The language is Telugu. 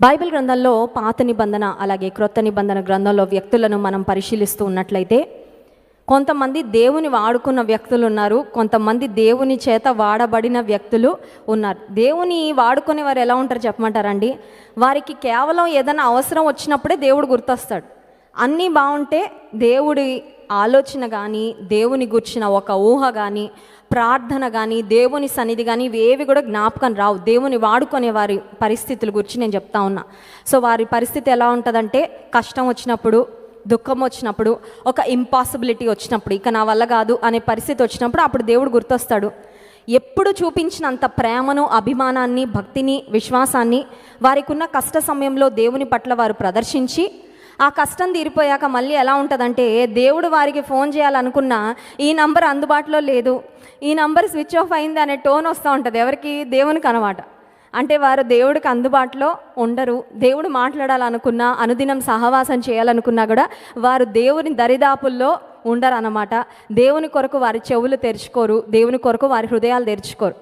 బైబిల్ గ్రంథంలో పాత నిబంధన అలాగే క్రొత్త నిబంధన గ్రంథంలో వ్యక్తులను మనం పరిశీలిస్తూ ఉన్నట్లయితే కొంతమంది దేవుని వాడుకున్న వ్యక్తులు ఉన్నారు, కొంతమంది దేవుని చేత వాడబడిన వ్యక్తులు ఉన్నారు. దేవుని వాడుకునే వారు ఎలా ఉంటారు చెప్పమంటారండి? వారికి కేవలం ఏదైనా అవసరం వచ్చినప్పుడే దేవుడు గుర్తొస్తాడు. అన్నీ బాగుంటే దేవుడి ఆలోచన కానీ, దేవుని గుర్చిన ఒక ఊహ కానీ, ప్రార్థన కానీ, దేవుని సన్నిధి కానీ ఇవేవి కూడా జ్ఞాపకం రావు. దేవుని వాడుకునే వారి పరిస్థితుల గురించి నేను చెప్తా ఉన్నా. సో వారి పరిస్థితి ఎలా ఉంటుందంటే, కష్టం వచ్చినప్పుడు, దుఃఖం వచ్చినప్పుడు, ఒక ఇంపాసిబిలిటీ వచ్చినప్పుడు, ఇక నా వల్ల కాదు అనే పరిస్థితి వచ్చినప్పుడు అప్పుడు దేవుడు గుర్తొస్తాడు. ఎప్పుడు చూపించినంత ప్రేమను, అభిమానాన్ని, భక్తిని, విశ్వాసాన్ని వారికి ఉన్న కష్ట సమయంలో దేవుని పట్ల వారు ప్రదర్శించి ఆ కష్టం తీరిపోయాక మళ్ళీ ఎలా ఉంటుందంటే, దేవుడు వారికి ఫోన్ చేయాలనుకున్నా ఈ నంబర్ అందుబాటులో లేదు, ఈ నంబర్ స్విచ్ ఆఫ్ అయింది అనే టోన్ వస్తూ ఉంటుంది. ఎవరికి? దేవునికి అన్నమాట. అంటే వారు దేవుడికి అందుబాటులో ఉండరు. దేవుడు మాట్లాడాలనుకున్నా, అనుదినం సహవాసం చేయాలనుకున్నా కూడా వారు దేవుని దరిదాపుల్లో ఉండరు అన్నమాట. దేవుని కొరకు వారి చెవులు తెరుచుకోరు, దేవుని కొరకు వారి హృదయాలు తెరుచుకోరు.